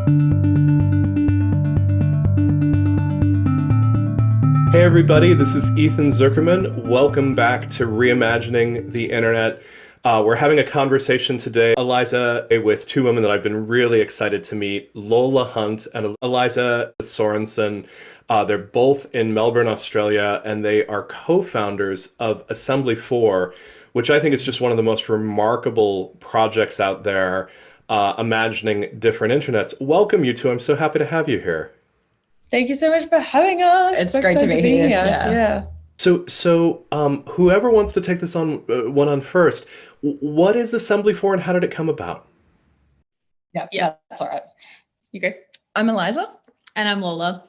Hey everybody, this is Ethan Zuckerman. Welcome back to Reimagining the Internet. We're having a conversation today, Eliza, with two women that I've been really excited to meet, Lola Hunt and Eliza Sorensen. They're both in Melbourne, Australia, and they are co-founders of Assembly 4, which I think is just one of the most remarkable projects out there, imagining different internets. Welcome, you two. I'm so happy to have you here. Thank you so much for having us. It's so great to be here. Yeah. So, whoever wants to take this one on first, what is Assembly 4 and how did it come about? Yeah, that's all right. You go. I'm Eliza. And I'm Lola.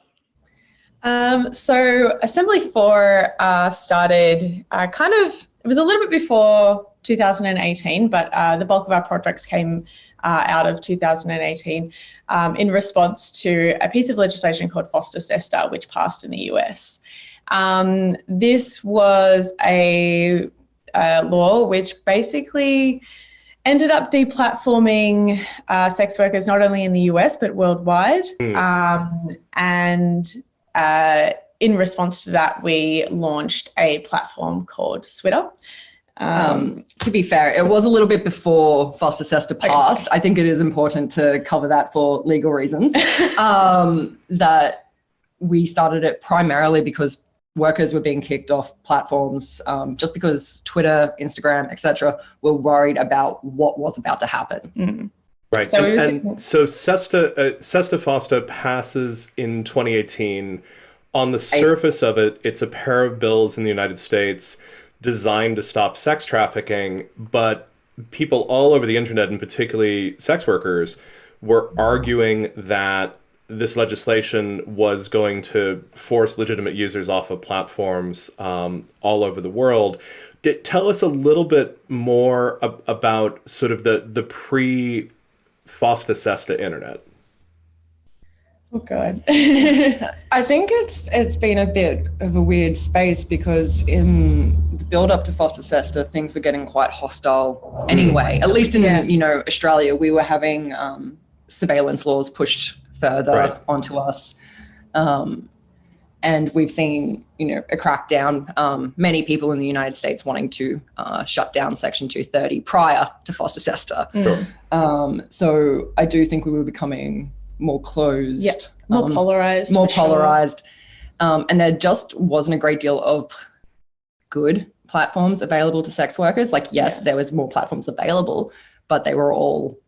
So Assembly 4 started it was a little bit before 2018, but the bulk of our projects came out of 2018 in response to a piece of legislation called FOSTA SESTA, which passed in the US. This was a law which basically ended up deplatforming sex workers not only in the US but worldwide. And in response to that, we launched a platform called Switter. To be fair, it was a little bit before FOSTA SESTA passed. I think it is important to cover that for legal reasons. That we started it primarily because workers were being kicked off platforms just because Twitter, Instagram, etc. were worried about what was about to happen. Right. So SESTA FOSTA passes in 2018. On the surface of it, it's a pair of bills in the United States designed to stop sex trafficking, but people all over the internet, and particularly sex workers, were arguing that this legislation was going to force legitimate users off of platforms all over the world. Tell us a little bit more about sort of the pre-FOSTA SESTA internet. Oh God. I think it's been a bit of a weird space because in the build up to FOSTA SESTA, things were getting quite hostile anyway. At least in Australia, we were having surveillance laws pushed further onto us, and we've seen a crackdown. Many people in the United States wanting to shut down Section 230 prior to FOSTA SESTA. So I do think we were becoming more closed, more polarized, and there just wasn't a great deal of good platforms available to sex workers. There was more platforms available, but they were all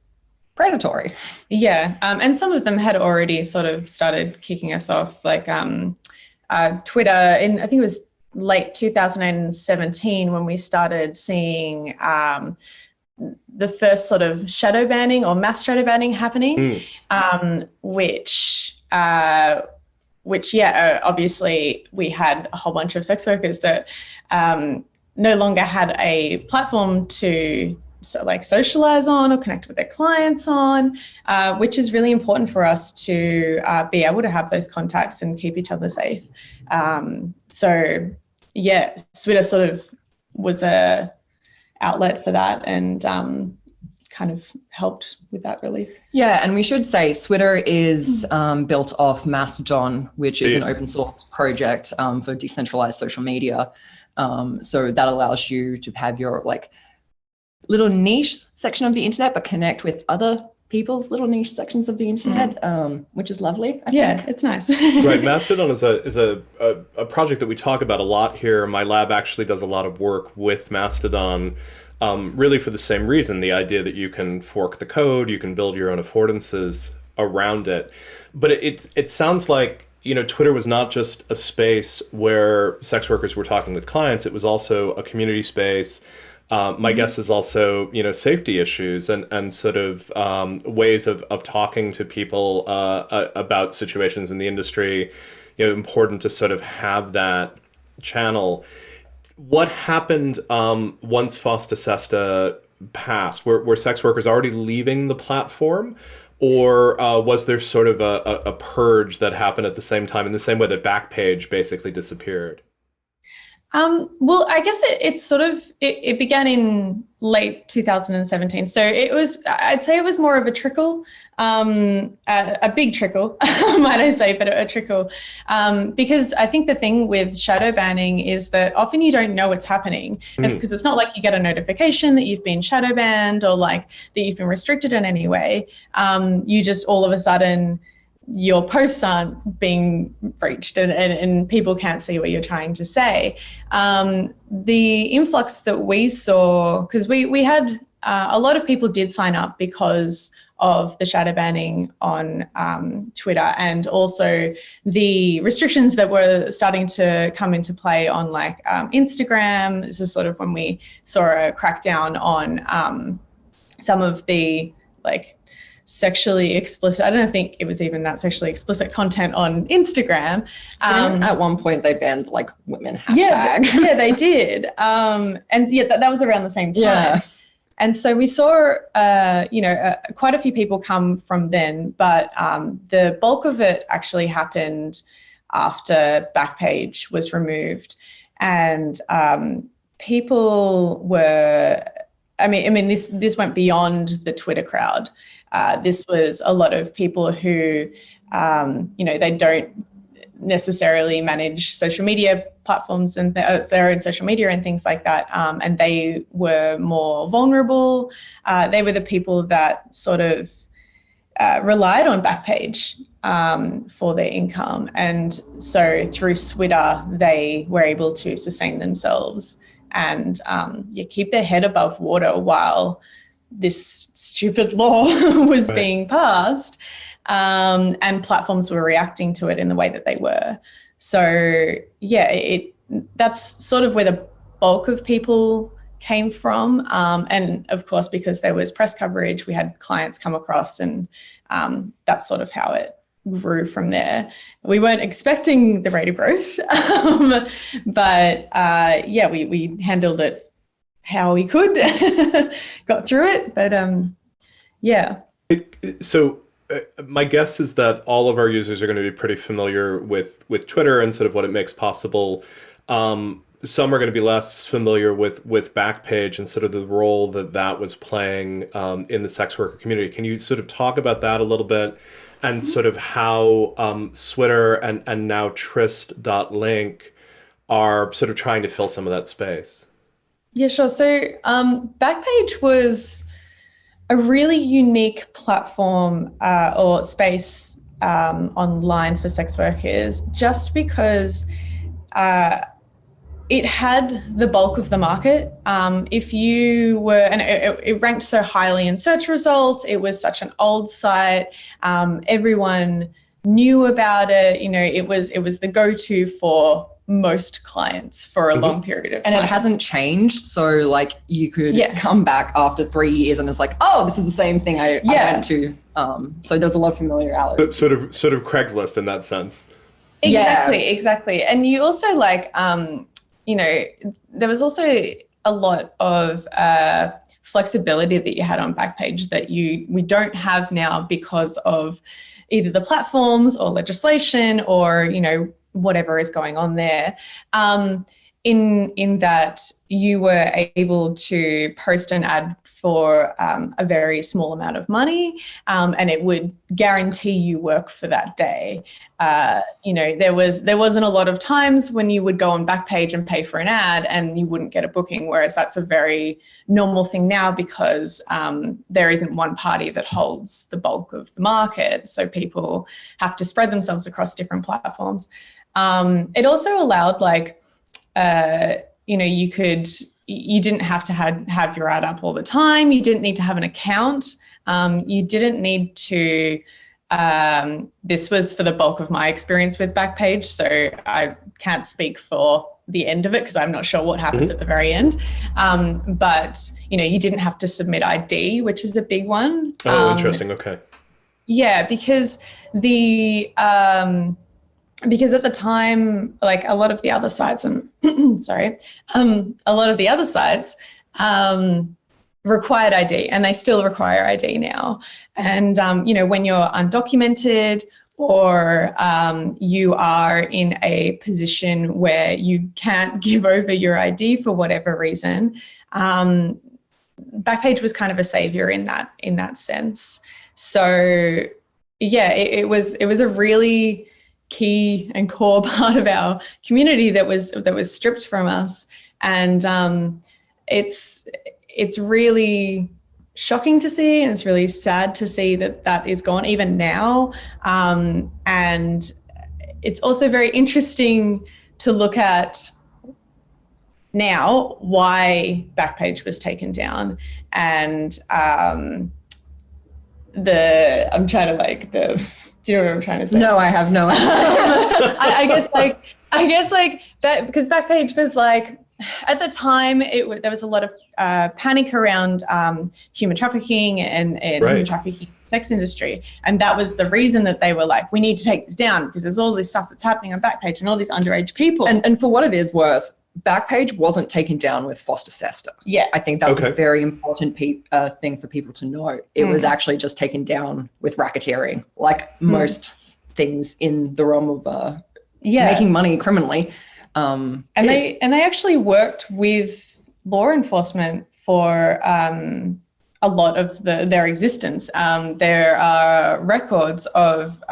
predatory. And some of them had already sort of started kicking us off, like Twitter in, I think it was late 2017 when we started seeing the first sort of shadow banning or mass shadow banning happening, which obviously we had a whole bunch of sex workers that no longer had a platform to socialize on or connect with their clients on, which is really important for us to be able to have those contacts and keep each other safe. Twitter sort of was a outlet for that and kind of helped with that relief. Yeah, and we should say Switter is built off Mastodon, which is an open source project for decentralized social media. So that allows you to have your little niche section of the internet, but connect with other people's little niche sections of the internet, which is lovely. I think. It's nice. Right, Mastodon is a project that we talk about a lot here. My lab actually does a lot of work with Mastodon, really for the same reason, the idea that you can fork the code, you can build your own affordances around it. But it sounds like Twitter was not just a space where sex workers were talking with clients, it was also a community space. My guess is also, safety issues and sort of ways of talking to people about situations in the industry, important to sort of have that channel. What happened once FOSTA SESTA passed? Were sex workers already leaving the platform? Or was there sort of a purge that happened at the same time in the same way that Backpage basically disappeared? Well, I guess it began in late 2017. So I'd say it was more of a trickle, a big trickle, might I say, but a trickle. Because I think the thing with shadow banning is that often you don't know what's happening. It's because it's not like you get a notification that you've been shadow banned or like that you've been restricted in any way. You just all of a sudden, your posts aren't being reached and people can't see what you're trying to say. The influx that we saw, because we had a lot of people did sign up because of the shadow banning on Twitter, and also the restrictions that were starting to come into play on like Instagram. This is sort of when we saw a crackdown on some of the like sexually explicit, I don't think it was even that sexually explicit content on Instagram. At one point they banned like women hashtag. Yeah, they did. And yeah, that was around the same time. Yeah. And so we saw, quite a few people come from then, but the bulk of it actually happened after Backpage was removed. And people were, this went beyond the Twitter crowd. This was a lot of people who, they don't necessarily manage social media platforms and their own social media and things like that. And they were more vulnerable. They were the people that sort of relied on Backpage for their income. And so through Switter, they were able to sustain themselves and keep their head above water while this stupid law was being passed, and platforms were reacting to it in the way that they were. So yeah, that's sort of where the bulk of people came from. And of course, because there was press coverage, we had clients come across, and that's sort of how it grew from there. We weren't expecting the rate of growth, but we handled it how we could, got through it, but yeah. So my guess is that all of our users are going to be pretty familiar with Twitter and sort of what it makes possible. Some are going to be less familiar with Backpage and sort of the role that was playing in the sex worker community. Can you sort of talk about that a little bit, and sort of how Switter and now Tryst.link are sort of trying to fill some of that space? Yeah, sure. So Backpage was a really unique platform or space online for sex workers, just because it had the bulk of the market. If you were, and it ranked so highly in search results, it was such an old site. Everyone knew about it. It was the go-to for most clients for a long period of time. And it hasn't changed. So like you could come back after 3 years and it's like, oh, this is the same thing I went to. So there's a lot of familiarity. Sort of Craigslist in that sense. Exactly. And you also like, there was also a lot of flexibility that you had on Backpage that we don't have now because of either the platforms or legislation or, whatever is going on there, in that you were able to post an ad for a very small amount of money, and it would guarantee you work for that day. There wasn't a lot of times when you would go on Backpage and pay for an ad and you wouldn't get a booking, whereas that's a very normal thing now because there isn't one party that holds the bulk of the market. So people have to spread themselves across different platforms. It also allowed you didn't have to have your ad up all the time. You didn't need to have an account. You didn't need to, this was for the bulk of my experience with Backpage, so I can't speak for the end of it because I'm not sure what happened at the very end. But, you didn't have to submit ID, which is a big one. Oh, interesting. Okay. Yeah, because because at the time, like a lot of the other sites, required ID, and they still require ID now. And, when you're undocumented or you are in a position where you can't give over your ID for whatever reason, Backpage was kind of a savior in that sense. So yeah, it was a really key and core part of our community that was stripped from us, and it's really shocking to see, and it's really sad to see that is gone even now, and it's also very interesting to look at now why Backpage was taken down, and do you know what I'm trying to say? No, I have no idea. I guess that, because Backpage was like, at the time there was a lot of panic around human trafficking and human trafficking sex industry, and that was the reason that they were like, we need to take this down because there's all this stuff that's happening on Backpage and all these underage people. And for what it is worth, Backpage wasn't taken down with FOSTA SESTA. Yeah. I think that's a very important thing for people to know. It was actually just taken down with racketeering, like most things in the realm of making money criminally. And they actually worked with law enforcement for a lot of their existence. There are records of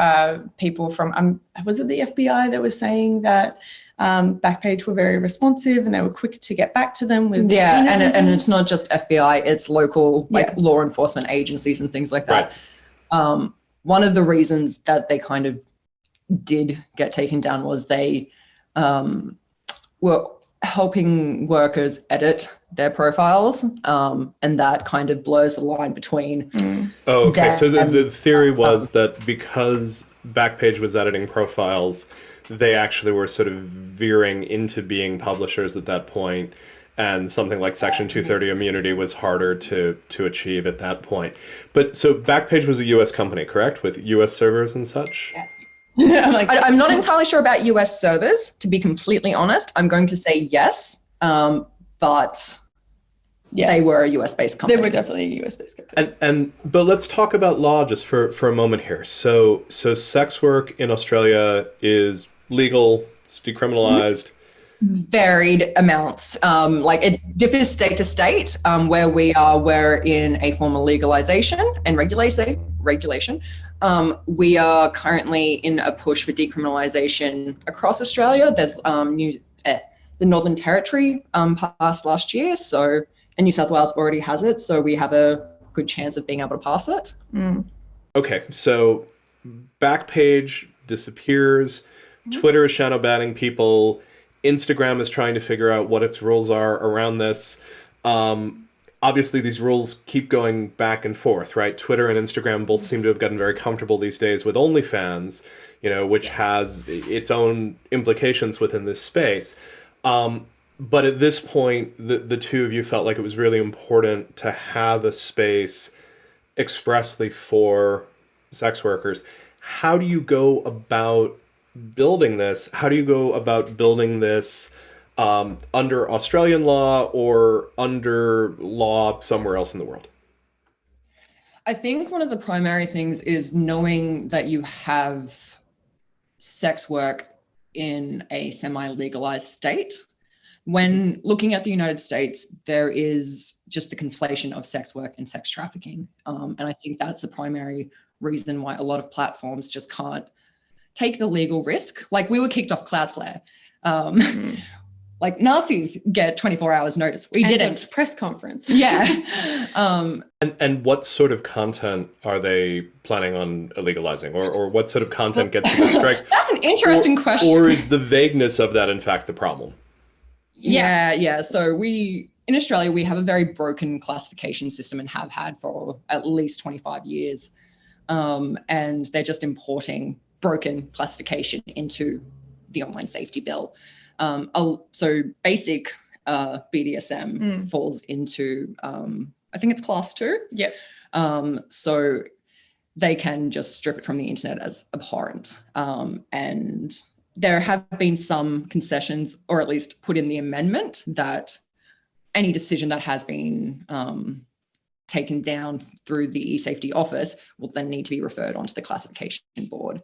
people from, was it the FBI that was saying that Backpage were very responsive and they were quick to get back to them with and it's not just FBI, it's local law enforcement agencies and things like that. One of the reasons that they kind of did get taken down was they were helping workers edit their profiles, and that kind of blurs the line between so the theory was that because Backpage was editing profiles, they actually were sort of veering into being publishers at that point, and something like Section 230 immunity was harder to achieve at that point. But so Backpage was a US company, correct? With US servers and such? Yes. I'm not entirely sure about US servers, to be completely honest. I'm going to say yes, but they were a US-based company. They were definitely a US-based company. But let's talk about law just for a moment here. So sex work in Australia is legal, it's decriminalized. Varied amounts. Like it differs state to state. Where we are, we're in a form of legalization and regulation. We are currently in a push for decriminalization across Australia. There's the Northern Territory passed last year, and New South Wales already has it, so we have a good chance of being able to pass it. Okay, so Backpage disappears. Twitter is shadow banning people. Instagram is trying to figure out what its rules are around this. Obviously, these rules keep going back and forth, right? Twitter and Instagram both seem to have gotten very comfortable these days with OnlyFans, which has its own implications within this space. But at this point, the two of you felt like it was really important to have a space expressly for sex workers. How do you go about building this? How do you go about building this under Australian law or under law somewhere else in the world? I think one of the primary things is knowing that you have sex work in a semi-legalized state. When looking at the United States, there is just the conflation of sex work and sex trafficking. And I think that's the primary reason why a lot of platforms just can't take the legal risk. Like we were kicked off Cloudflare. Like Nazis get 24 hours notice. We didn't. A press conference. Yeah. And what sort of content are they planning on illegalizing? Or what sort of content gets you the strikes? That's an interesting question. Or is the vagueness of that, in fact, the problem? Yeah. So in Australia, we have a very broken classification system and have had for at least 25 years. And they're just importing broken classification into the online safety bill. So basic BDSM falls into, I think it's class 2. Yep. So they can just strip it from the internet as abhorrent. And there have been some concessions, or at least put in the amendment, that any decision that has been taken down through the e-safety office will then need to be referred onto the classification board.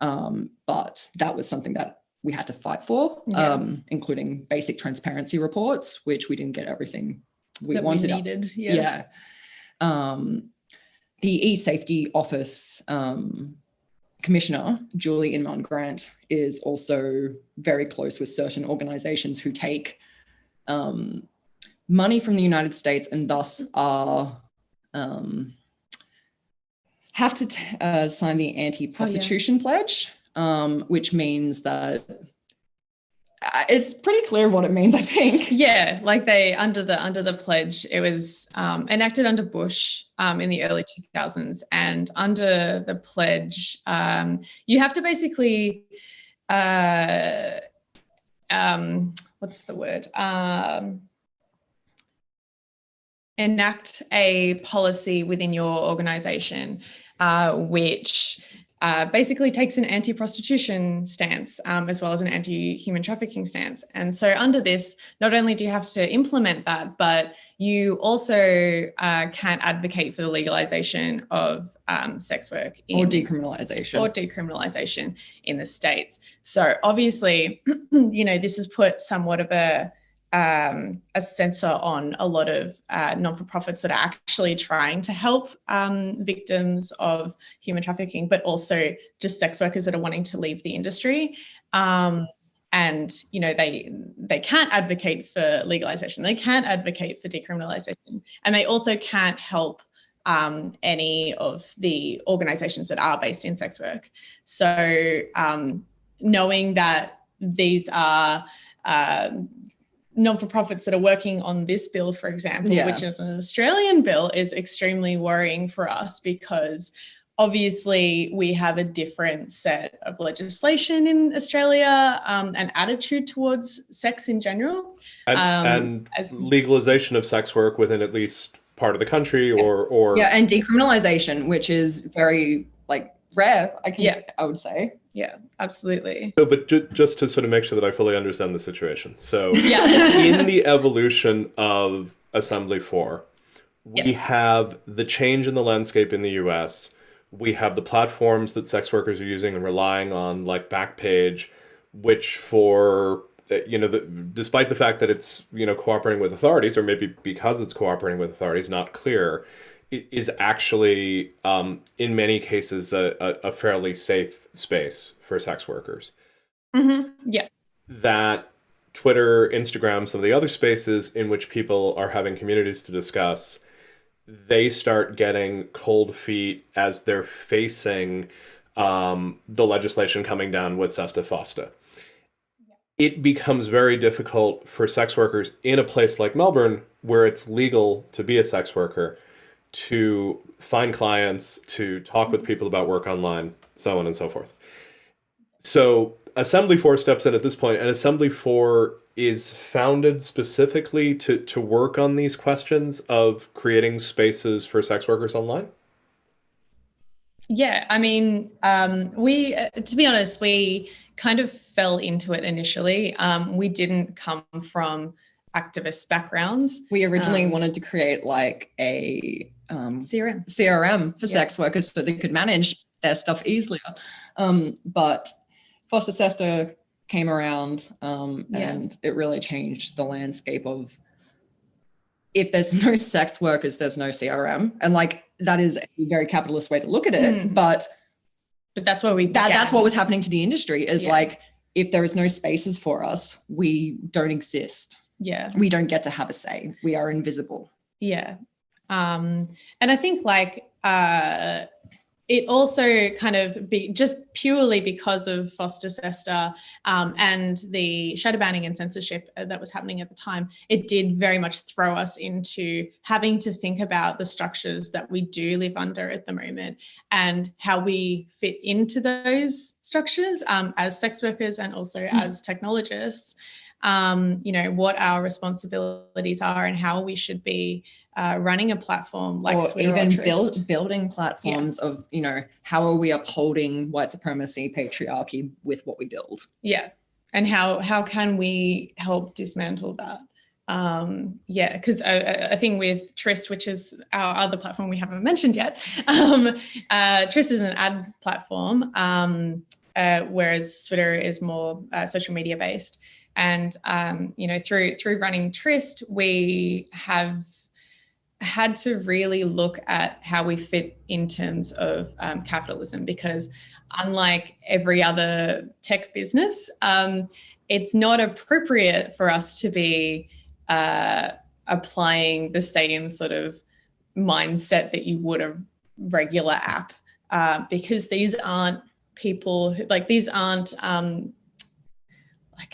But that was something that we had to fight for, including basic transparency reports, which we didn't get everything we that wanted. we needed. Yeah. The e-safety office commissioner, Julie Inman Grant, is also very close with certain organizations who take money from the United States and thus are have to sign the anti-prostitution pledge, which means that it's pretty clear what it means, I think. Yeah, like they under the pledge, it was enacted under Bush in the early 2000s, and under the pledge, you have to basically what's the word? Enact a policy within your organization, which basically takes an anti-prostitution stance, as well as an anti-human trafficking stance. And so under this, not only do you have to implement that, but you also can advocate for the legalization of sex work or decriminalization in the States. So obviously, this has put somewhat of a censor on a lot of non-for-profits that are actually trying to help victims of human trafficking, but also just sex workers that are wanting to leave the industry. And they can't advocate for legalization, they can't advocate for decriminalization, and they also can't help any of the organizations that are based in sex work. So knowing that these are non-for-profits that are working on this bill, for example, which is an Australian bill, is extremely worrying for us, because obviously we have a different set of legislation in Australia and attitude towards sex in general. And legalization of sex work within at least part of the country, or and decriminalization, which is very rare, I would say. Yeah, absolutely. So, but just to sort of make sure that I fully understand the situation. So in the evolution of Assembly 4, we have the change in the landscape in the US. We have the platforms that sex workers are using and relying on, like Backpage, which despite the fact that it's, cooperating with authorities, or maybe because it's cooperating with authorities, not clear, it is actually, in many cases, a fairly safe space for sex workers. Mm-hmm. Yeah. That Twitter, Instagram, some of the other spaces in which people are having communities to discuss, they start getting cold feet as they're facing the legislation coming down with SESTA FOSTA. It becomes very difficult for sex workers in a place like Melbourne, where it's legal to be a sex worker, to find clients, to talk with people about work online, so on and so forth. So Assembly 4 steps in at this point, and Assembly 4 is founded specifically to work on these questions of creating spaces for sex workers online? Yeah, I mean, we, to be honest, we kind of fell into it initially. We didn't come from activist backgrounds. We originally wanted to create a CRM for sex workers so they could manage their stuff easier. But FOSTA SESTA came around and it really changed the landscape of, if there's no sex workers, there's no CRM. And that is a very capitalist way to look at it. But that's where that's what was happening to the industry, is if there is no spaces for us, we don't exist. Yeah. We don't get to have a say. We are invisible. Yeah. And I think it also kind of just purely because of FOSTA SESTA and the shadow banning and censorship that was happening at the time, it did very much throw us into having to think about the structures that we do live under at the moment and how we fit into those structures as sex workers and also as technologists. What our responsibilities are and how we should be running a platform like Switter, or even building platforms of, how are we upholding white supremacy, patriarchy with what we build? Yeah. And how can we help dismantle that? Because I think with Tryst, which is our other platform we haven't mentioned yet, Tryst is an ad platform, whereas Twitter is more social media based. And through running Tryst, we have had to really look at how we fit in terms of capitalism, because unlike every other tech business, it's not appropriate for us to be applying the same sort of mindset that you would a regular app, because these aren't people who, like, these aren't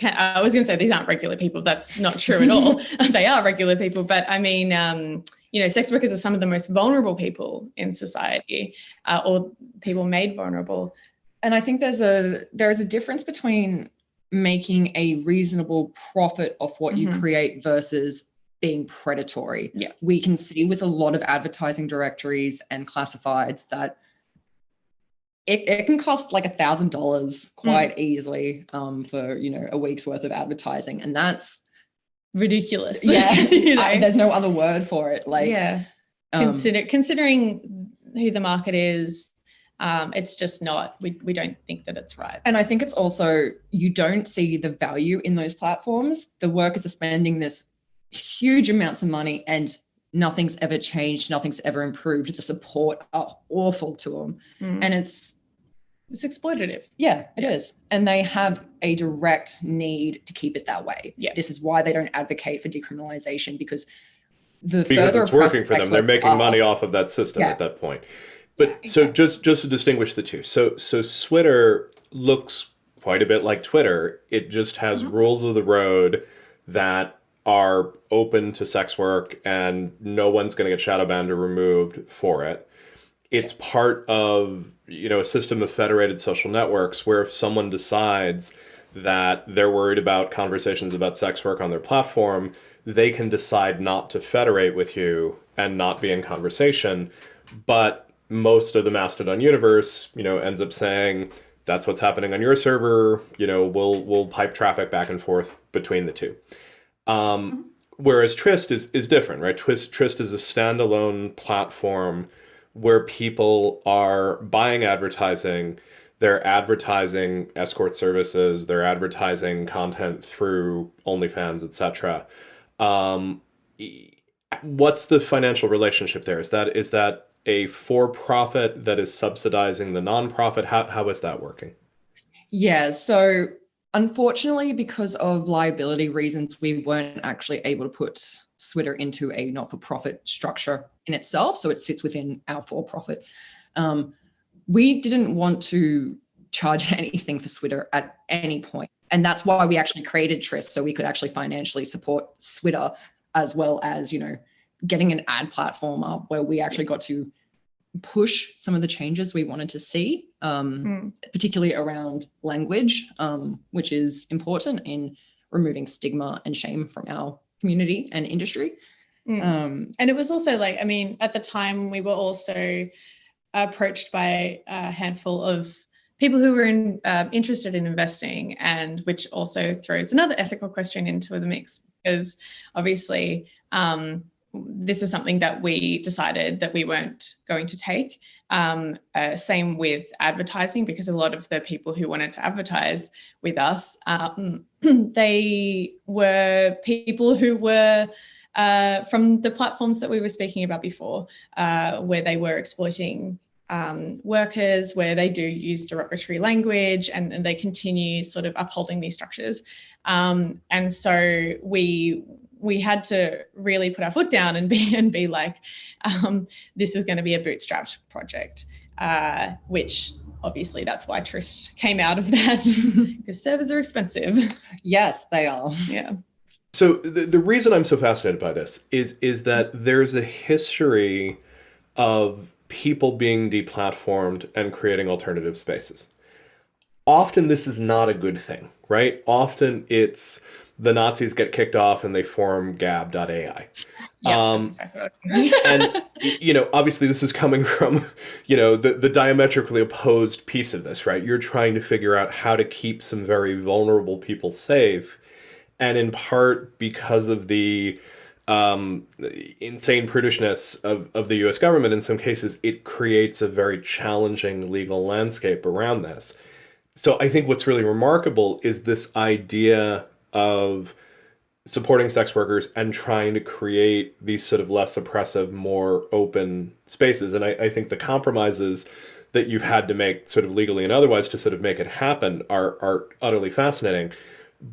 I was going to say these aren't regular people. That's not true at all. They are regular people. But I mean, sex workers are some of the most vulnerable people in society, or people made vulnerable. And I think there is a difference between making a reasonable profit off what you create versus being predatory. Yeah. We can see with a lot of advertising directories and classifieds that it can cost like $1,000 quite easily for, a week's worth of advertising. And that's ridiculous. Yeah. There's no other word for it. Like, yeah. Considering who the market is, it's just not, we don't think that it's right. And I think it's also, you don't see the value in those platforms. The workers are spending this huge amounts of money and nothing's ever changed. Nothing's ever improved. The support are awful to them. And it's exploitative. Yeah, it is. And they have a direct need to keep it that way. Yeah. This is why they don't advocate for decriminalization, because because it's working for them. They're making money off of that system at that point. But so just to distinguish the two. So Switter looks quite a bit like Twitter. It just has rules of the road that are open to sex work, and no one's going to get shadow banned or removed for it. It's part of, a system of federated social networks where if someone decides that they're worried about conversations about sex work on their platform, they can decide not to federate with you and not be in conversation. But most of the Mastodon universe, ends up saying, that's what's happening on your server, we'll pipe traffic back and forth between the two. Whereas Tryst is different, right? Tryst is a standalone platform where people are buying advertising, they're advertising escort services, they're advertising content through OnlyFans, etc. What's the financial relationship there? Is that a for-profit that is subsidizing the nonprofit? How is that working? Yeah, so unfortunately, because of liability reasons, we weren't actually able to put Switter into a not-for-profit structure in itself. So it sits within our for-profit. We didn't want to charge anything for Switter at any point. And that's why we actually created Tryst, so we could actually financially support Switter, as well as, getting an ad platform up where we actually got to push some of the changes we wanted to see, particularly around language, which is important in removing stigma and shame from our community and industry. And it was also at the time we were also approached by a handful of people who were interested in investing, and which also throws another ethical question into the mix, because obviously this is something that we decided that we weren't going to take. Same with advertising, because a lot of the people who wanted to advertise with us, they were people who were from the platforms that we were speaking about before, where they were exploiting workers, where they do use derogatory language, and they continue sort of upholding these structures. And so we had to really put our foot down and be like, this is going to be a bootstrapped project, which obviously that's why Tryst came out of that, because servers are expensive. Yes, they are. Yeah. So the reason I'm so fascinated by this is that there's a history of people being deplatformed and creating alternative spaces. Often this is not a good thing, right? Often it's the Nazis get kicked off and they form gab.ai. Yeah, that's exactly what and, obviously this is coming from, the diametrically opposed piece of this, right? You're trying to figure out how to keep some very vulnerable people safe. And in part because of the insane prudishness of the US government, in some cases, it creates a very challenging legal landscape around this. So I think what's really remarkable is this idea of supporting sex workers and trying to create these sort of less oppressive, more open spaces. And I think the compromises that you've had to make sort of legally and otherwise to sort of make it happen are utterly fascinating.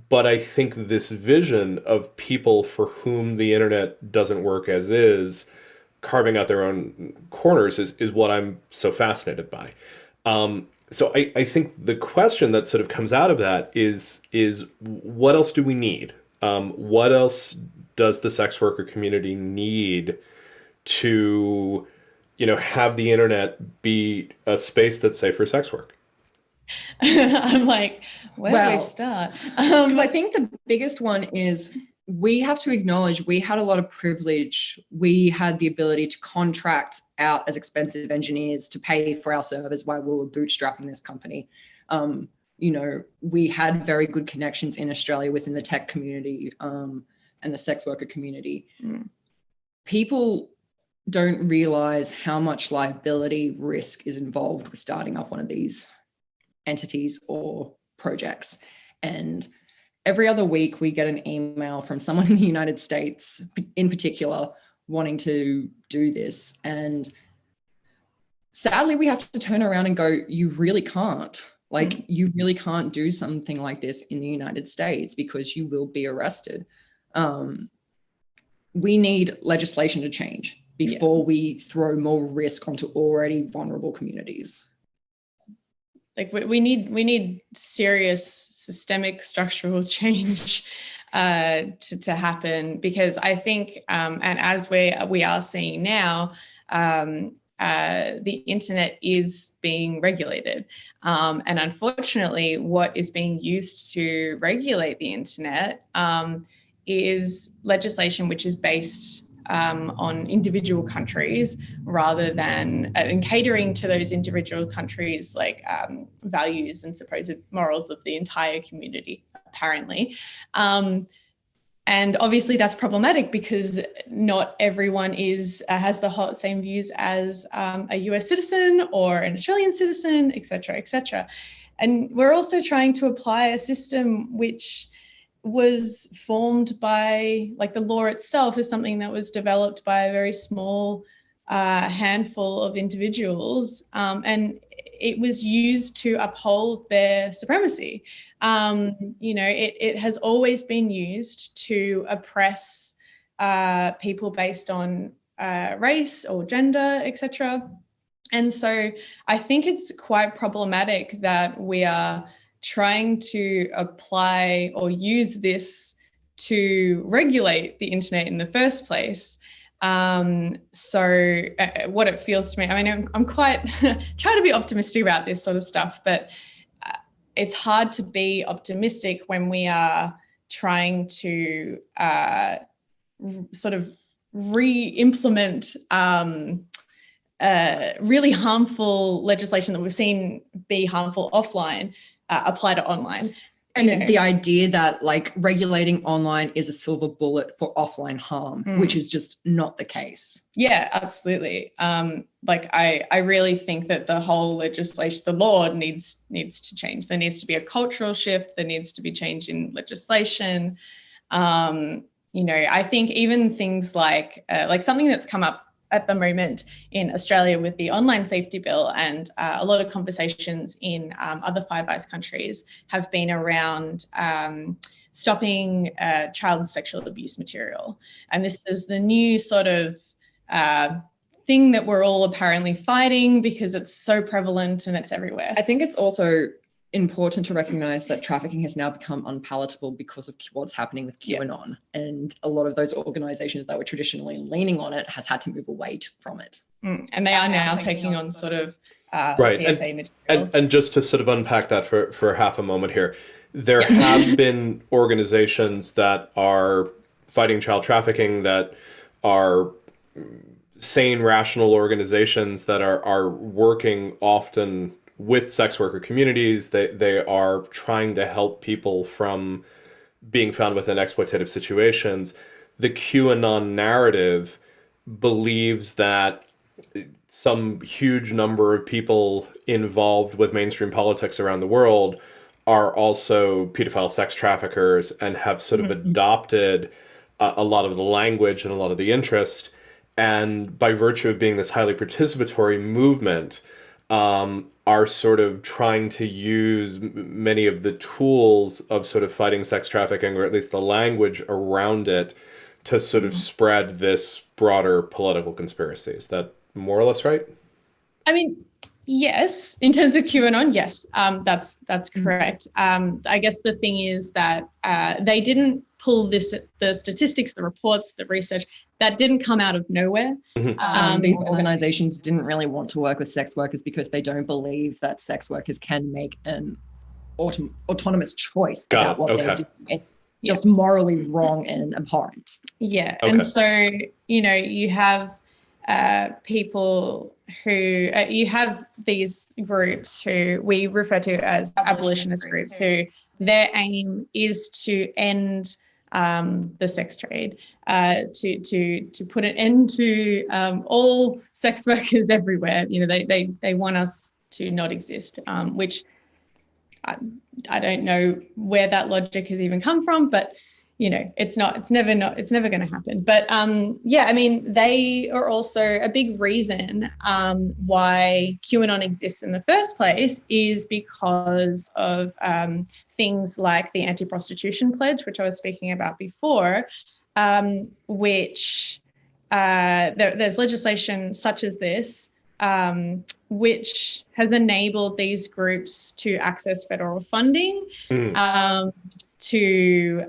But I think this vision of people for whom the internet doesn't work as is, carving out their own corners is what I'm so fascinated by. So I think the question that sort of comes out of that is what else do we need? What else does the sex worker community need to, have the internet be a space that's safe for sex work? I'm like, where do we start? Because I think the biggest one is we have to acknowledge we had a lot of privilege. We had the ability to contract out as expensive engineers to pay for our servers while we were bootstrapping this company. We had very good connections in Australia within the tech community and the sex worker community. People don't realize how much liability risk is involved with starting up one of these entities or projects. And every other week we get an email from someone in the United States in particular wanting to do this. And sadly, we have to turn around and go, you really can't. You really can't do something like this in the United States because you will be arrested. We need legislation to change before we throw more risk onto already vulnerable communities. We need serious systemic structural change to happen, because I think, and as we are seeing now, the internet is being regulated. And unfortunately, what is being used to regulate the internet is legislation which is based on individual countries rather than and catering to those individual countries' values and supposed morals of the entire community, apparently. And obviously that's problematic because not everyone has the same views as a US citizen or an Australian citizen, et cetera, et cetera. And we're also trying to apply a system which was formed by, the law itself is something that was developed by a very small handful of individuals, and it was used to uphold their supremacy. It has always been used to oppress people based on race or gender, etc. And so I think it's quite problematic that we are trying to apply or use this to regulate the internet in the first place. So what it feels to me, I'm quite trying to be optimistic about this sort of stuff, but it's hard to be optimistic when we are trying to sort of re-implement really harmful legislation that we've seen be harmful offline, apply to online. And the idea that regulating online is a silver bullet for offline harm, which is just not the case. Yeah, absolutely. I really think that the whole legislation, the law needs to change. There needs to be a cultural shift. There needs to be change in legislation. I think even things like something that's come up at the moment in Australia with the online safety bill, and a lot of conversations in other Five Eyes countries have been around stopping child sexual abuse material. And this is the new sort of thing that we're all apparently fighting because it's so prevalent and it's everywhere. I think it's also important to recognize that trafficking has now become unpalatable because of what's happening with QAnon. And a lot of those organizations that were traditionally leaning on it has had to move away from it. And they are now taking on sort of right. CSA material. And just to sort of unpack that for half a moment here, there have been organizations that are fighting child trafficking, that are sane, rational organizations that are working often with sex worker communities. They are trying to help people from being found within exploitative situations. The QAnon narrative believes that some huge number of people involved with mainstream politics around the world are also pedophile sex traffickers and have sort of adopted a lot of the language and a lot of the interest. And by virtue of being this highly participatory movement, are sort of trying to use many of the tools of sort of fighting sex trafficking, or at least the language around it, to sort of spread this broader political conspiracy. Is that more or less right? I mean, yes, in terms of QAnon, yes, that's correct. I guess the thing is that they didn't pull the statistics, the reports, the research, that didn't come out of nowhere. These organizations didn't really want to work with sex workers because they don't believe that sex workers can make an autonomous choice about what they do. It's just morally wrong and abhorrent. Yeah, and so, you have people who, you have these groups who we refer to as abolitionist groups, who their aim is to end the sex trade, to put an end to all sex workers everywhere. They want us to not exist, which I don't know where that logic has even come from, but it's never going to happen. But I mean, they are also a big reason why QAnon exists in the first place, is because of things like the anti-prostitution pledge, which I was speaking about before, which there's legislation such as this, which has enabled these groups to access federal funding, to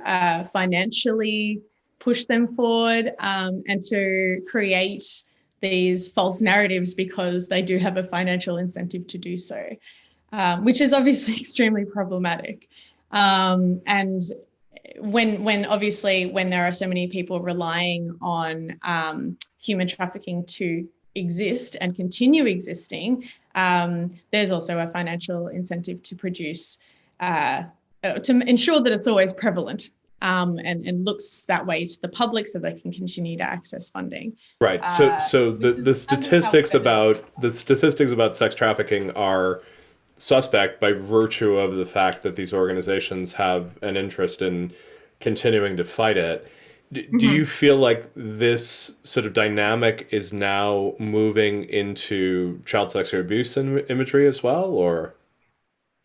financially push them forward, and to create these false narratives because they do have a financial incentive to do so, which is obviously extremely problematic. And when there are so many people relying on human trafficking to exist and continue existing, there's also a financial incentive to produce, to ensure that it's always prevalent, and looks that way to the public so they can continue to access funding. Right. So the statistics about sex trafficking are suspect by virtue of the fact that these organizations have an interest in continuing to fight it. Do you feel like this sort of dynamic is now moving into child sexual abuse imagery as well, or?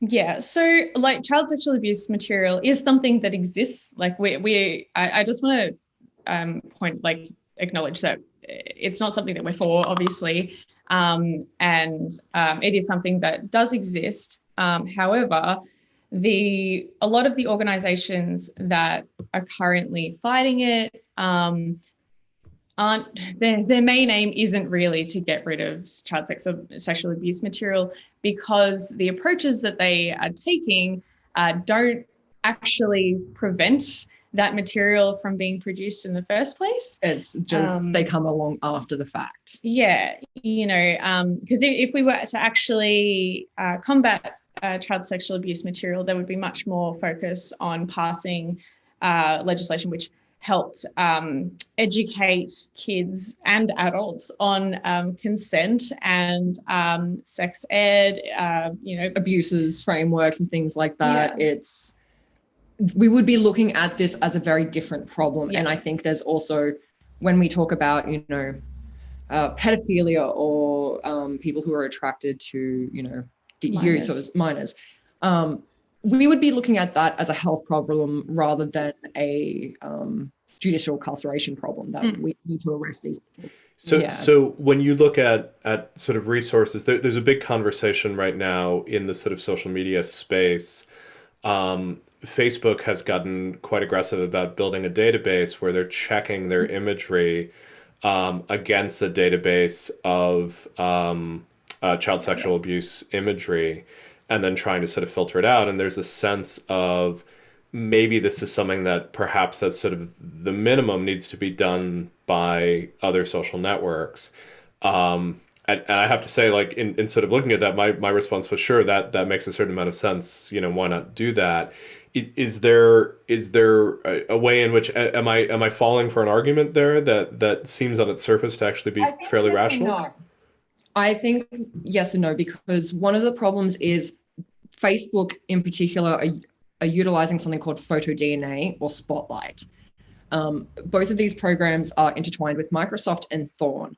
Yeah, so like child sexual abuse material is something that exists. Like I just want to acknowledge that it's not something that we're for, obviously, and it is something that does exist. However, a lot of the organizations that are currently fighting it their main aim isn't really to get rid of child sexual abuse material, because the approaches that they are taking don't actually prevent that material from being produced in the first place. It's just they come along after the fact. Yeah, because if we were to actually combat child sexual abuse material, there would be much more focus on passing legislation which helped educate kids and adults on consent and sex ed, abuses, frameworks and things like that. Yeah. We would be looking at this as a very different problem. Yeah. And I think there's also, when we talk about, pedophilia or people who are attracted to, youth or minors, we would be looking at that as a health problem rather than a judicial incarceration problem, that we need to arrest these people. So when you look at sort of resources, there's a big conversation right now in the sort of social media space. Facebook has gotten quite aggressive about building a database where they're checking their imagery against a database of child sexual abuse imagery, and then trying to sort of filter it out. And there's a sense of maybe this is something that perhaps that's sort of the minimum needs to be done by other social networks. And I have to say, like, in sort of looking at that, my response was, sure, that makes a certain amount of sense. Why not do that? Is there a way in which am I falling for an argument there that seems on its surface to actually be fairly rational? No. I think yes and no, because one of the problems is Facebook in particular are utilizing something called photo DNA or Spotlight. Both of these programs are intertwined with Microsoft and Thorn.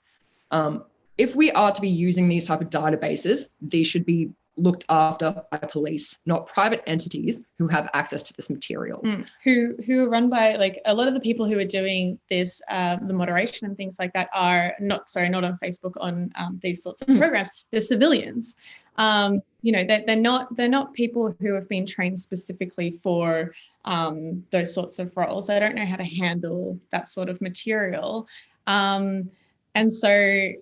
If we are to be using these type of databases, these should be looked after by police, not private entities who have access to this material. Who are run by, like, a lot of the people who are doing this, the moderation and things like that are not on Facebook, on these sorts of programs. They're civilians. They're not people who have been trained specifically for those sorts of roles. They don't know how to handle that sort of material. But I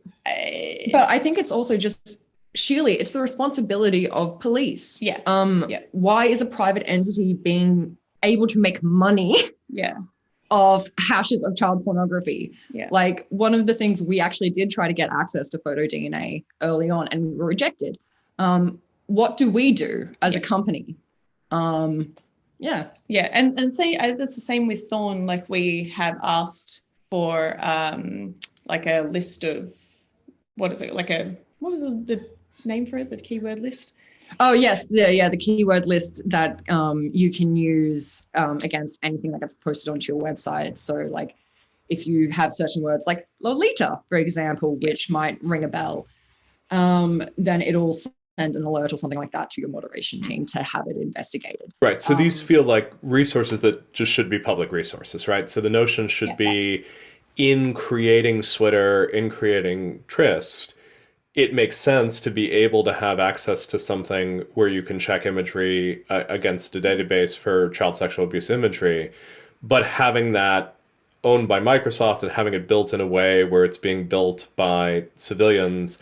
think it's also just, Sheely, it's the responsibility of police. Why is a private entity being able to make money of hashes of child pornography? Like, one of the things, we actually did try to get access to photo DNA early on and we were rejected. What do we do as a company? And say that's the same with Thorn. Like, we have asked for like a list of, what was the name for it, the keyword list? Oh yes, the keyword list that you can use against anything that gets posted onto your website. So, like, if you have certain words like Lolita, for example, which might ring a bell, then it'll send an alert or something like that to your moderation team to have it investigated. Right. So these feel like resources that just should be public resources, right? So the notion should be, in creating Switter, in creating Tryst, it makes sense to be able to have access to something where you can check imagery against a database for child sexual abuse imagery, but having that owned by Microsoft and having it built in a way where it's being built by civilians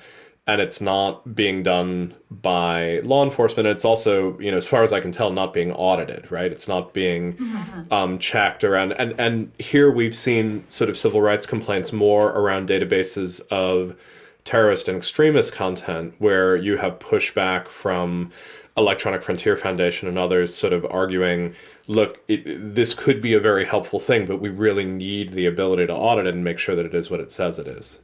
and it's not being done by law enforcement. It's also, as far as I can tell, not being audited, right? It's not being checked around. And here we've seen sort of civil rights complaints more around databases of terrorist and extremist content, where you have pushback from Electronic Frontier Foundation and others sort of arguing, look, this could be a very helpful thing, but we really need the ability to audit it and make sure that it is what it says it is.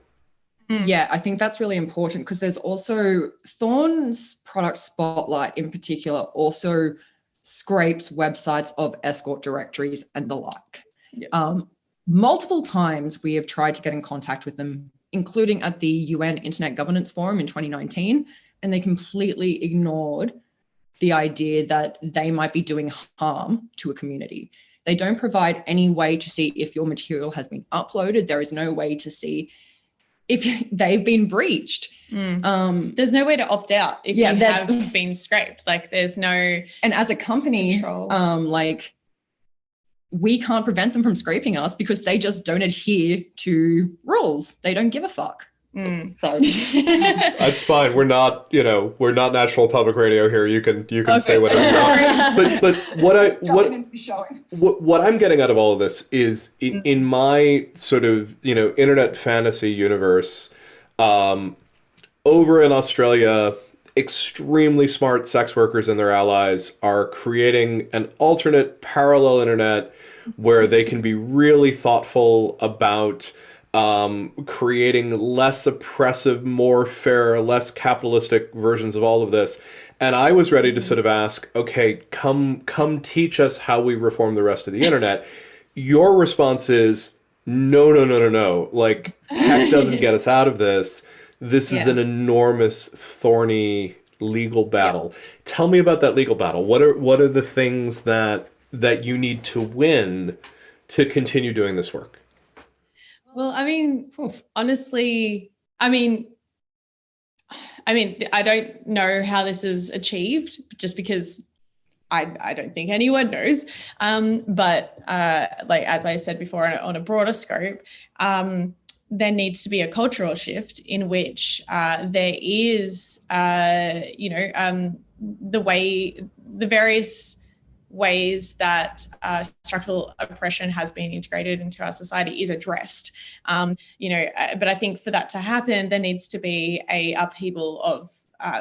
Yeah, I think that's really important, because there's also Thorn's product Spotlight in particular also scrapes websites of escort directories and the like. Multiple times we have tried to get in contact with them, including at the UN Internet Governance Forum in 2019, and they completely ignored the idea that they might be doing harm to a community. They don't provide any way to see if your material has been uploaded. There is no way to see if they've been breached. There's no way to opt out if you have been scraped. Like, there's no... And as a company, we can't prevent them from scraping us because they just don't adhere to rules. They don't give a fuck. So that's fine. We're not National Public Radio here. You can say whatever you want. But what I'm getting out of all of this is in my sort of internet fantasy universe, over in Australia, extremely smart sex workers and their allies are creating an alternate parallel internet where they can be really thoughtful about creating less oppressive, more fair, less capitalistic versions of all of this. And I was ready to sort of ask, okay, come teach us how we reform the rest of the internet. Your response is, no. Like, tech doesn't get us out of this. This is an enormous, thorny legal battle. Tell me about that legal battle. What are the things that you need to win to continue doing this work? Well, I mean, honestly, I don't know how this is achieved, just because I don't think anyone knows. But like, as I said before, on a broader scope, there needs to be a cultural shift in which there is, the various ways that structural oppression has been integrated into our society is addressed. But I think for that to happen, there needs to be a upheaval of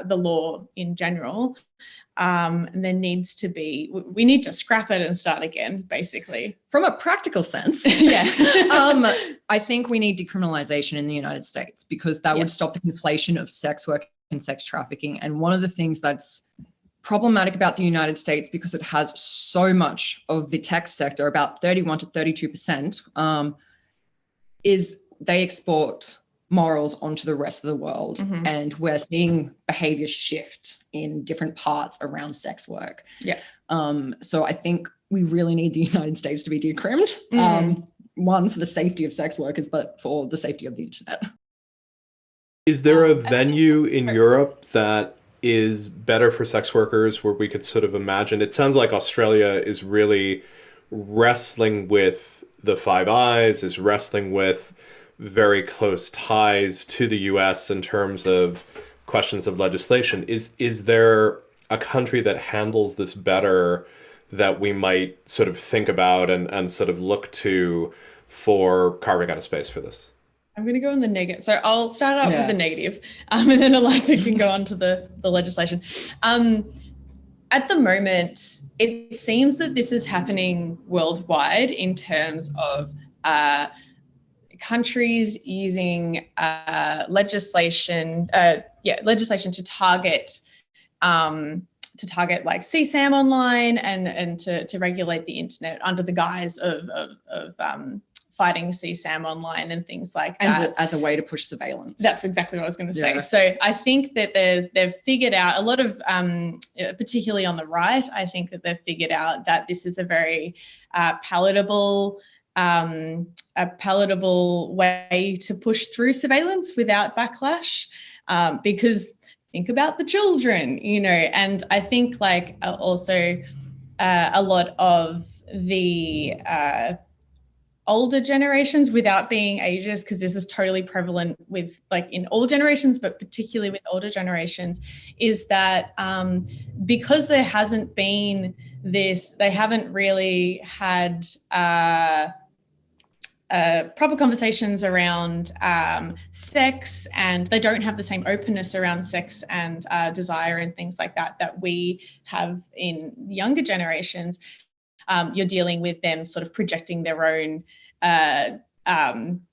the law in general. And there needs to be, we need to scrap it and start again, basically. From a practical sense, I think we need decriminalization in the United States, because that would stop the conflation of sex work and sex trafficking. And one of the things that's problematic about the United States, because it has so much of the tech sector, about 31 to 32%, is they export morals onto the rest of the world. Mm-hmm. And we're seeing behavior shift in different parts around sex work. Yeah. So I think we really need the United States to be decrimmed. One, for the safety of sex workers, but for the safety of the internet. Is there a venue in Europe that is better for sex workers where we could sort of imagine? It sounds like Australia is really wrestling with the Five Eyes, is wrestling with very close ties to the US in terms of questions of legislation. Is there a country that handles this better that we might sort of think about and sort of look to for carving out a space for this? I'm going to go on the negative. So I'll start out with the negative, and then Eliza can go on to the legislation. At the moment, it seems that this is happening worldwide in terms of countries using legislation to target like CSAM online and to regulate the internet under the guise of fighting CSAM online and things like that. And as a way to push surveillance. That's exactly what I was going to say. So I think that they've figured out a lot of, particularly on the right, I think that they've figured out that this is a very palatable way to push through surveillance without backlash, because think about the children, and I think like also a lot of the older generations, without being ageist, because this is totally prevalent with like in all generations, but particularly with older generations, is that because there hasn't been this, they haven't really had proper conversations around sex, and they don't have the same openness around sex and desire and things like that we have in younger generations. You're dealing with them sort of projecting their own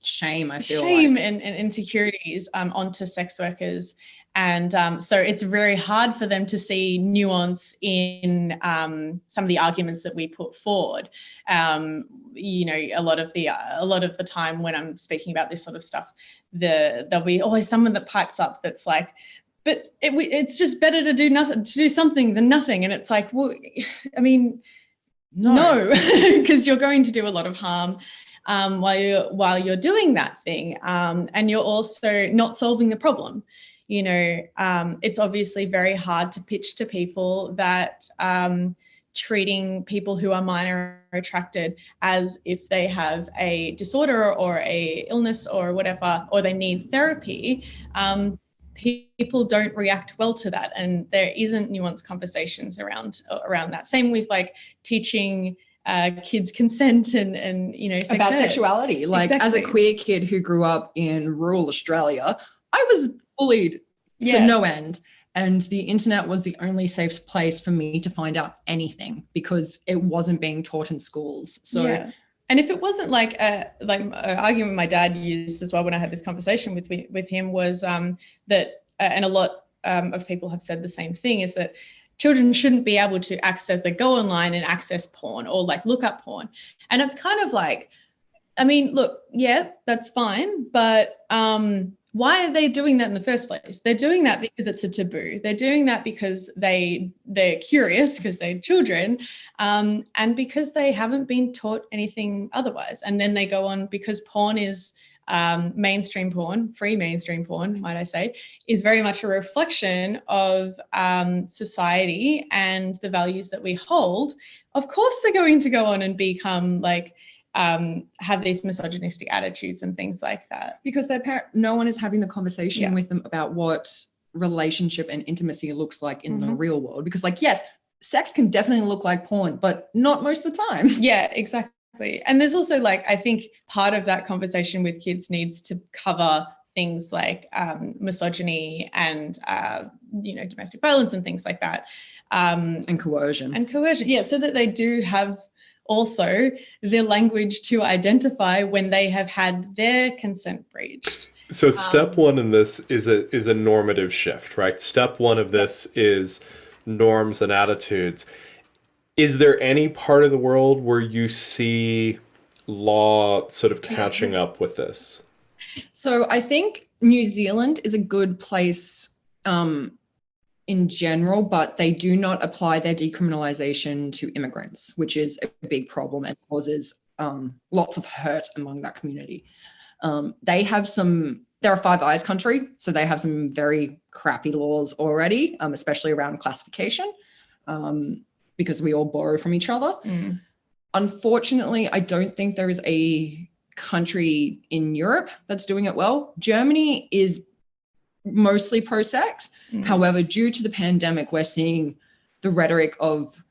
shame and insecurities onto sex workers. And so it's very hard for them to see nuance in some of the arguments that we put forward. A lot of the time when I'm speaking about this sort of stuff, there'll be always someone that pipes up that's like, but it's just better to do something than nothing. And it's like, well, I mean, no, because you're going to do a lot of harm while you're doing that thing, and you're also not solving the problem. It's obviously very hard to pitch to people that treating people who are minor attracted as if they have a disorder or a illness or whatever, or they need therapy. People don't react well to that, and there isn't nuanced conversations around that. Same with like teaching kids consent and sex about ed. Sexuality. Like as a queer kid who grew up in rural Australia, I was bullied to no end, and the internet was the only safe place for me to find out anything because it wasn't being taught in schools. So. And if it wasn't like an argument my dad used as well when I had this conversation with him was that, and a lot of people have said the same thing, is that children shouldn't be able to go online and access porn or like look up porn. And it's kind of like, I mean, look, yeah, that's fine, but why are they doing that in the first place? They're doing that because it's a taboo. They're doing that because they're curious, because they're children, and because they haven't been taught anything otherwise. And then they go on, because porn is mainstream porn, free mainstream porn, might I say, is very much a reflection of society and the values that we hold. Of course, they're going to go on and become like, have these misogynistic attitudes and things like that, because no one is having the conversation with them about what relationship and intimacy looks like in the real world. Because like, yes, sex can definitely look like porn, but not most of the time. Yeah, exactly. And there's also like, I think part of that conversation with kids needs to cover things like misogyny and domestic violence and things like that, and coercion. Yeah, so that they do have also the language to identify when they have had their consent breached. So step one in this is a normative shift, right? Step one of this is norms and attitudes. Is there any part of the world where you see law sort of catching up with this? So I think New Zealand is a good place in general, but they do not apply their decriminalization to immigrants, which is a big problem and causes lots of hurt among that community. They're a Five Eyes country, so they have some very crappy laws already, especially around classification, because we all borrow from each other. Unfortunately, I don't think there is a country in Europe that's doing it well. Germany is mostly pro-sex. However, due to the pandemic, we're seeing the rhetoric of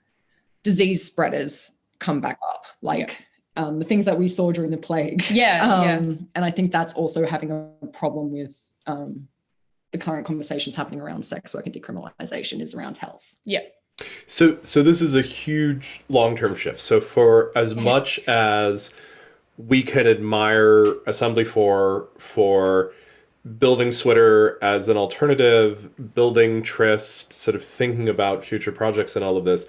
disease spreaders come back up, like the things that we saw during the plague. And I think that's also having a problem with the current conversations happening around sex work and decriminalization is around health. So this is a huge long-term shift. So for as much as we could admire Assembly for building Switter as an alternative, building Tryst, sort of thinking about future projects and all of this,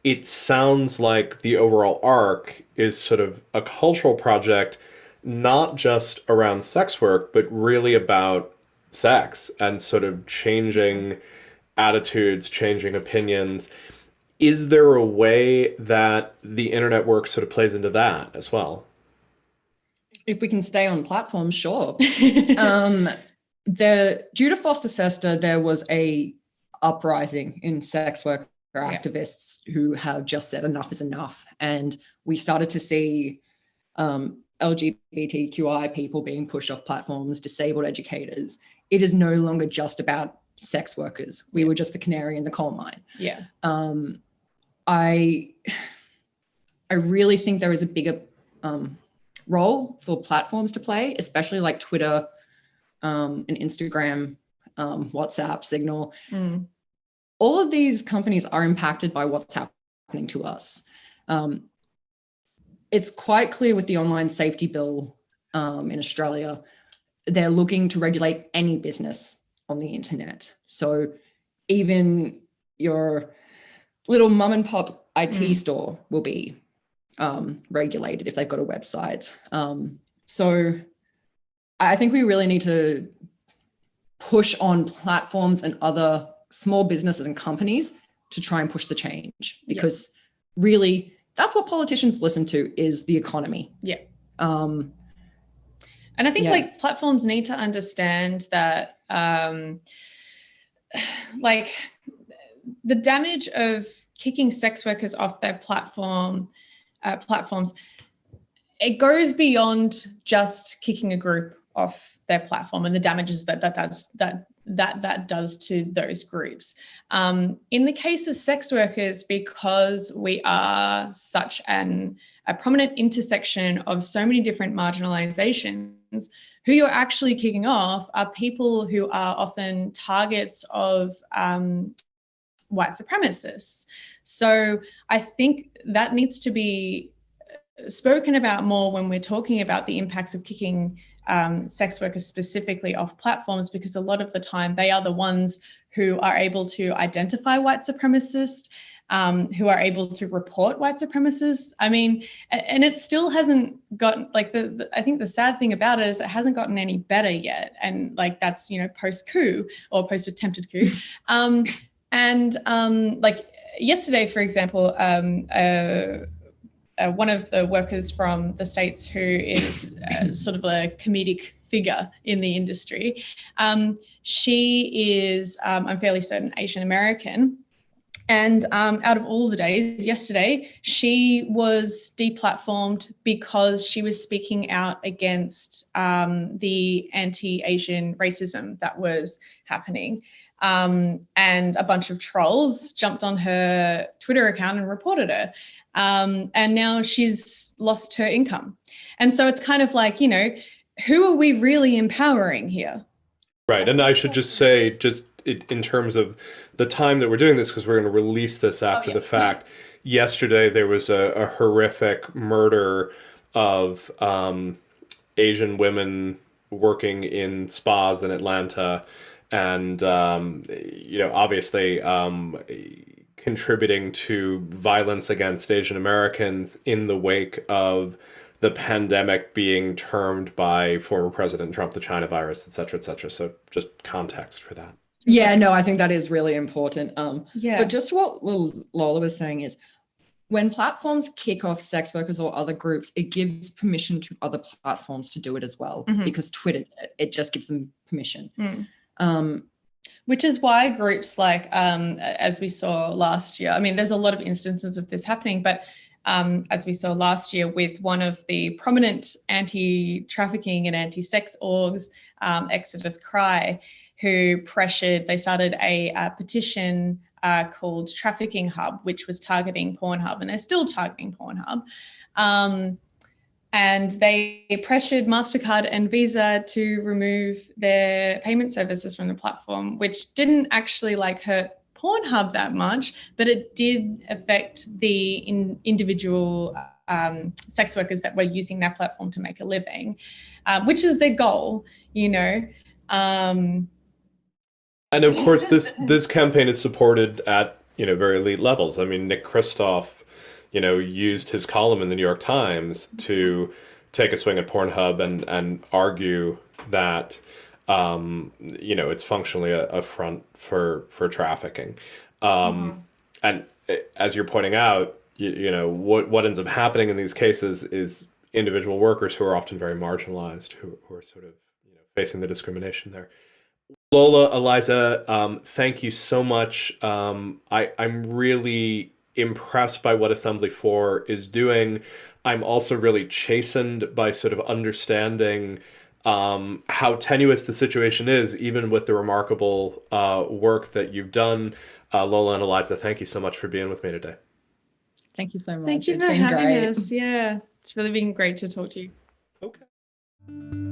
it sounds like the overall arc is sort of a cultural project, not just around sex work, but really about sex and sort of changing attitudes, changing opinions. Is there a way that the internet work sort of plays into that as well? If we can stay on platforms, sure. Due to FOSTA SESTA, there was a uprising in sex worker activists who have just said enough is enough. And we started to see LGBTQI people being pushed off platforms, disabled educators. It is no longer just about sex workers. We were just the canary in the coal mine. I really think there is a bigger role for platforms to play, especially like Twitter and Instagram, WhatsApp, Signal. All of these companies are impacted by what's happening to us. It's quite clear with the online safety bill in Australia, they're looking to regulate any business on the internet. So even your little mum and pop IT store will be regulated if they've got a website. So I think we really need to push on platforms and other small businesses and companies to try and push the change, because really that's what politicians listen to, is the economy. And I think like platforms need to understand that like the damage of kicking sex workers off their platforms, it goes beyond just kicking a group off their platform and the damages that does to those groups. In the case of sex workers, because we are such a prominent intersection of so many different marginalizations, who you're actually kicking off are people who are often targets of white supremacists. So I think that needs to be spoken about more when we're talking about the impacts of kicking sex workers specifically off platforms, because a lot of the time they are the ones who are able to identify white supremacists, who are able to report white supremacists. I mean, and it still hasn't gotten, like, I think the sad thing about it is it hasn't gotten any better yet. And like, that's, post-coup or post-attempted coup. Like yesterday, for example, one of the workers from the States who is sort of a comedic figure in the industry, she is, I'm fairly certain, Asian American. And out of all the days, yesterday, she was deplatformed because she was speaking out against the anti-Asian racism that was happening. And a bunch of trolls jumped on her Twitter account and reported her. And now she's lost her income. And so it's kind of like, who are we really empowering here? Right. And I should just say, in terms of the time that we're doing this, because we're going to release this after the fact, yesterday there was a horrific murder of Asian women working in spas in Atlanta. and obviously contributing to violence against Asian Americans in the wake of the pandemic being termed by former President Trump the China virus, et cetera, et cetera. So just context for that. Yeah, no, I think that is really important. Yeah. But just what Lola was saying is, when platforms kick off sex workers or other groups, it gives permission to other platforms to do it as well, because Twitter did it. It just gives them permission. Which is why groups like, as we saw last year, I mean, there's a lot of instances of this happening, but as we saw last year with one of the prominent anti-trafficking and anti-sex orgs, Exodus Cry, who they started a petition called Trafficking Hub, which was targeting Pornhub, and they're still targeting Pornhub. And they pressured MasterCard and Visa to remove their payment services from the platform, which didn't actually hurt Pornhub that much, but it did affect the individual sex workers that were using that platform to make a living, which is their goal, And of course, this campaign is supported at very elite levels. I mean, Nick Kristof, used his column in the New York Times to take a swing at Pornhub and argue that it's functionally a front for trafficking. And as you're pointing out, what ends up happening in these cases is individual workers who are often very marginalized, who are sort of facing the discrimination there. Lola, Eliza, thank you so much. I'm really impressed by what Assembly 4 is doing. I'm also really chastened by sort of understanding how tenuous the situation is, even with the remarkable work that you've done. Lola and Eliza, thank you so much for being with me today. Thank you so much. Thank you for having us. Yeah, it's really been great to talk to you. Okay.